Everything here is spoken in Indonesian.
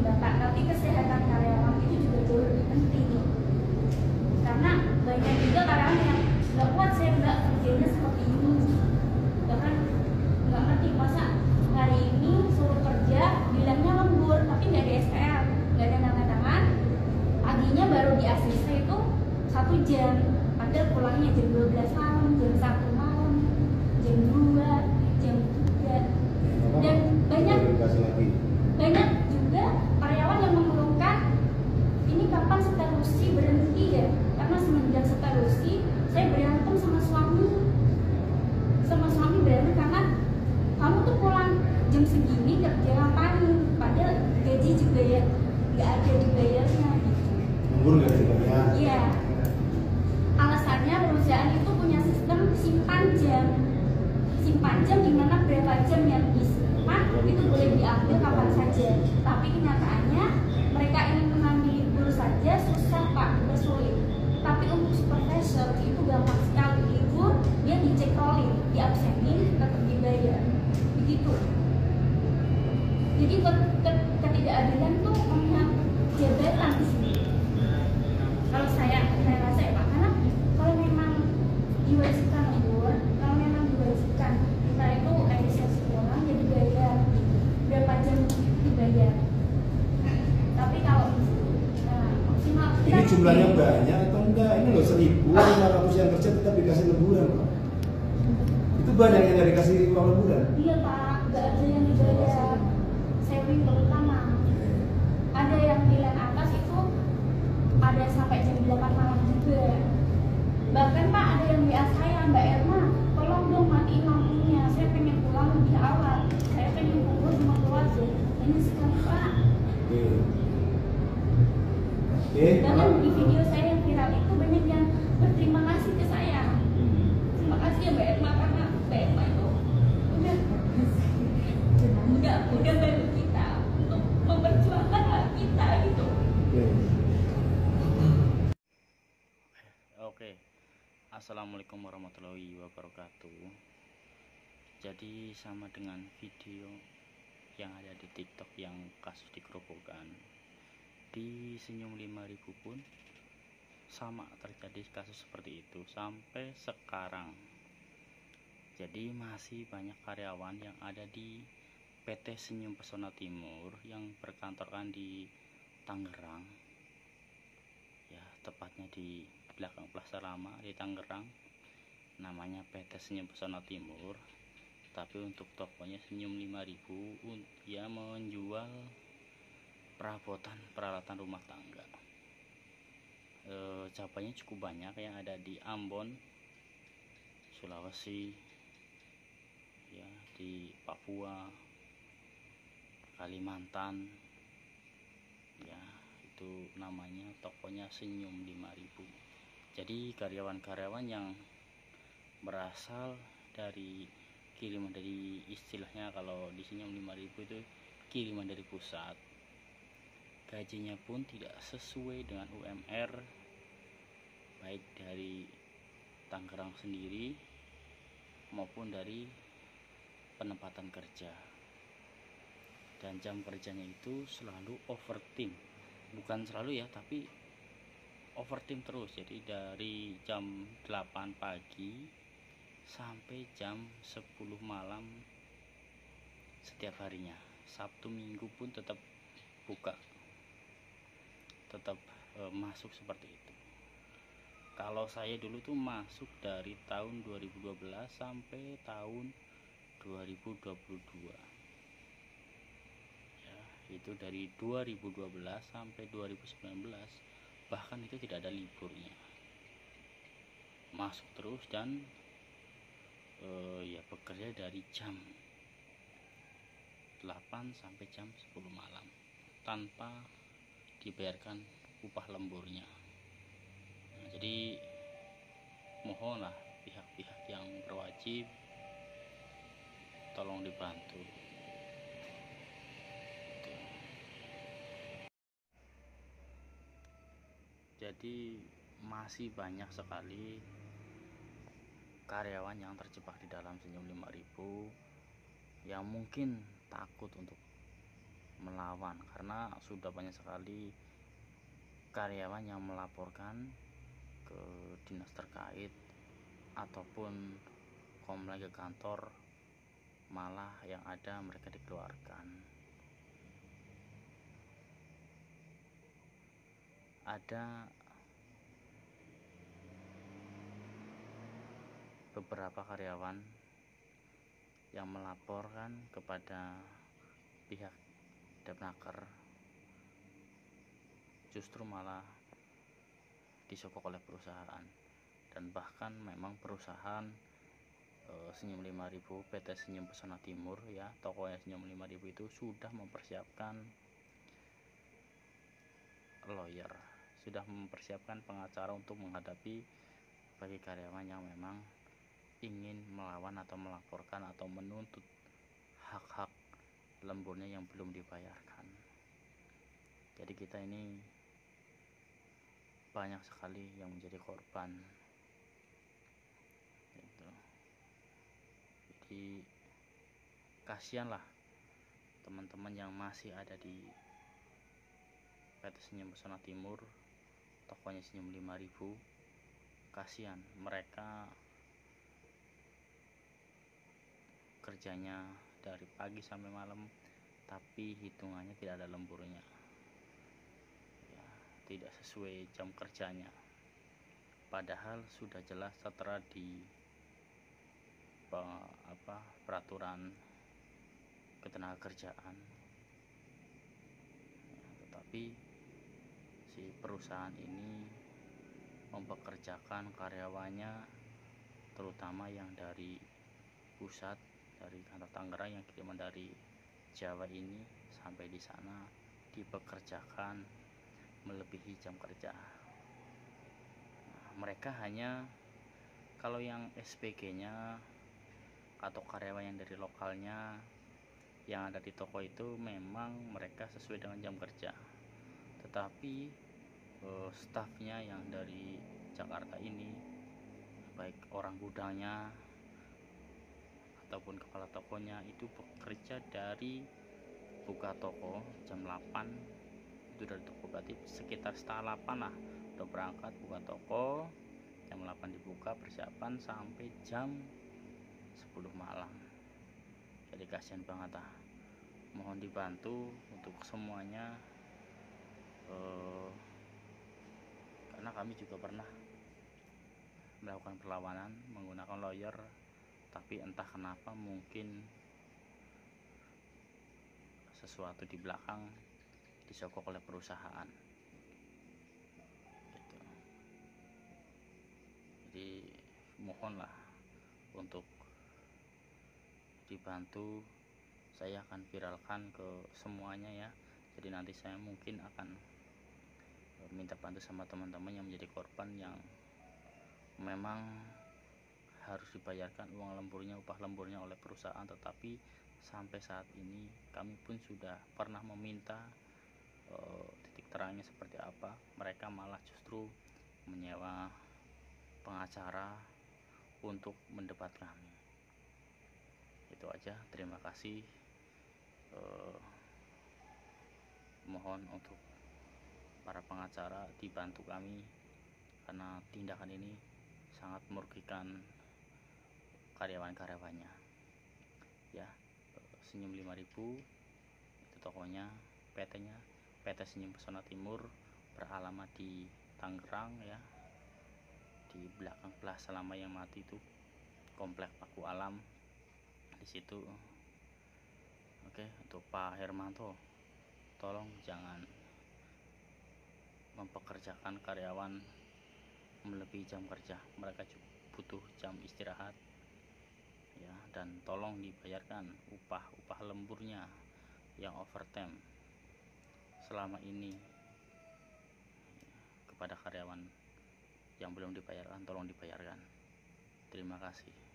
Bapak, tapi kesehatan karyawan itu juga jauh lebih penting. Karena banyak juga karyawan yang nggak kuat, saya nggak kerjanya seperti ini, bahkan nggak ngerti masa hari ini suruh kerja bilangnya lembur tapi nggak ada SPL, nggak ada tanda tangan, paginya baru di ACC itu 1 jam, padahal pulangnya jam 12 malam, jam 1 malam, jam 2, jam 3. Dan banyak juga karyawan yang mengeluhkan ini kapan seterusi berhenti ya, karena semenjak seterusi saya berantem sama suami berantem karena kamu tuh pulang jam segini kerja ngapain, padahal gaji juga ya nggak ada dibayarnya gitu. Lembur nggak dibayar? Iya, alasannya perusahaan itu punya sistem simpan jam di mana berapa jam yang disimpan itu boleh diambil kapan saja, tapi kenyataannya mereka ingin mengambil libur saja susah Pak, bersulit. Tapi untuk supervisor itu gampang sekali, libur dia dicek rolling, diabsenin, tetap dibayar begitu. Jadi ketidakadilan tuh punya jabatan di sini. Kalau saya rasa ya Pak, karena kalau memang diwajibkan lembur, kalau memang diwajibkan kita itu efisiensi pulang ya dibayar, berapa jam dibayar. Tapi kalau maksimal ini jumlahnya banyak atau enggak? Ini loh 1.500 yang kerja tetap dikasih lemburan Pak. Itu banyak yang nggak dikasih uang lemburan. Iya Pak, nggak ada yang dibayar. Saving terutama. Ada yang bilang atas itu ada sampai jam 8 malam juga. Bahkan Pak ada yang WA saya, Mbak Erma, tolong dong matiin lampunya. Saya pengen pulang lebih awal. Saya pengen kumpul sama keluarga. Ini sekali Pak. Bahkan di video saya yang viral itu banyak yang berterima kasih ke saya. Terima kasih ya Mbak Erma, karena Mbak Erma itu udah bantu kita untuk memperjuangkan hak kita gitu. Oke. Assalamualaikum warahmatullahi wabarakatuh. Jadi sama dengan video yang ada di TikTok yang kasus di Gerobokan, di Senyum 5000 pun sama terjadi kasus seperti itu sampai sekarang. Jadi masih banyak karyawan yang ada di PT Senyum Pesona Timur yang berkantorkan di Tangerang, ya tepatnya di belakang Plaza Lama di Tangerang, namanya PT Senyum Pesona Timur. Tapi untuk tokonya Senyum 5000, dia menjual perabotan peralatan rumah tangga. Cabangnya cukup banyak yang ada di Ambon, Sulawesi, ya di Papua, Kalimantan, ya itu namanya tokonya Senyum 5000. Jadi karyawan-karyawan yang berasal dari kiriman dari, istilahnya kalau di Senyum 5000 itu kiriman dari pusat, gajinya pun tidak sesuai dengan UMR, baik dari Tangerang sendiri maupun dari penempatan kerja. Dan jam kerjanya itu selalu overtime, bukan selalu ya, tapi overtime terus. Jadi dari jam 8 pagi sampai jam 10 malam setiap harinya. Sabtu Minggu pun tetap buka, tetap masuk seperti itu. Kalau saya dulu tuh masuk dari tahun 2012 sampai tahun 2022. Itu dari 2012 sampai 2019, bahkan itu tidak ada liburnya, masuk terus dan ya bekerja dari jam 8 sampai jam 10 malam tanpa dibayarkan upah lemburnya. Nah, jadi mohonlah pihak-pihak yang berwajib tolong dibantu. Jadi masih banyak sekali karyawan yang terjebak di dalam Senyum 5000 yang mungkin takut untuk melawan, karena sudah banyak sekali karyawan yang melaporkan ke dinas terkait ataupun komplain ke kantor, malah yang ada mereka dikeluarkan. Ada beberapa karyawan yang melaporkan kepada pihak Depnaker, justru malah disokok oleh perusahaan. Dan bahkan memang perusahaan Senyum 5000, PT Senyum Pesona Timur ya, tokonya Senyum 5000 itu sudah mempersiapkan lawyer, sudah mempersiapkan pengacara untuk menghadapi bagi karyawan yang memang ingin melawan atau melaporkan atau menuntut hak-hak lemburnya yang belum dibayarkan. Jadi kita ini banyak sekali yang menjadi korban gitu. Jadi kasihanlah teman-teman yang masih ada di PT Senyum Pesona Timur, tokonya Senyum 5000. Kasihan, mereka kerjanya dari pagi sampai malam, tapi hitungannya tidak ada lemburnya ya, tidak sesuai jam kerjanya, padahal sudah jelas tertera di peraturan ketenagakerjaan ya, tetapi si perusahaan ini mempekerjakan karyawannya, terutama yang dari pusat, dari kantor Tangerang yang kiriman dari Jawa ini sampai di sana dipekerjakan melebihi jam kerja. Nah, mereka hanya, kalau yang SPG-nya atau karyawan yang dari lokalnya yang ada di toko itu memang mereka sesuai dengan jam kerja, tetapi stafnya yang dari Jakarta ini, baik orang gudangnya ataupun kepala tokonya, itu bekerja dari buka toko jam 8 itu dari toko, berarti sekitar setengah 8 lah udah berangkat buka toko, jam 8 dibuka persiapan sampai jam 10 malam. Jadi kasihan banget lah, mohon dibantu untuk semuanya karena kami juga pernah melakukan perlawanan menggunakan lawyer, tapi entah kenapa mungkin sesuatu di belakang disokok oleh perusahaan gitu. Jadi mohonlah untuk dibantu, saya akan viralkan ke semuanya ya. Jadi nanti saya mungkin akan minta bantu sama teman-teman yang menjadi korban yang memang harus dibayarkan uang lemburnya, upah lemburnya oleh perusahaan, tetapi sampai saat ini kami pun sudah pernah meminta titik terangnya seperti apa, mereka malah justru menyewa pengacara untuk mendebat kami. Itu aja, terima kasih. Mohon untuk para pengacara dibantu kami, karena tindakan ini sangat merugikan karyawan-karyawannya ya. Senyum 5000 itu tokonya, PT-nya PT Senyum Pesona Timur, beralamat di Tangerang ya, di belakang Plaza Lama yang mati itu, komplek Paku Alam di situ. Oke, untuk Pak Hermanto, tolong jangan mempekerjakan karyawan melebihi jam kerja, mereka butuh jam istirahat ya, dan tolong dibayarkan upah lemburnya yang overtime selama ini kepada karyawan yang belum dibayarkan, tolong dibayarkan. Terima kasih.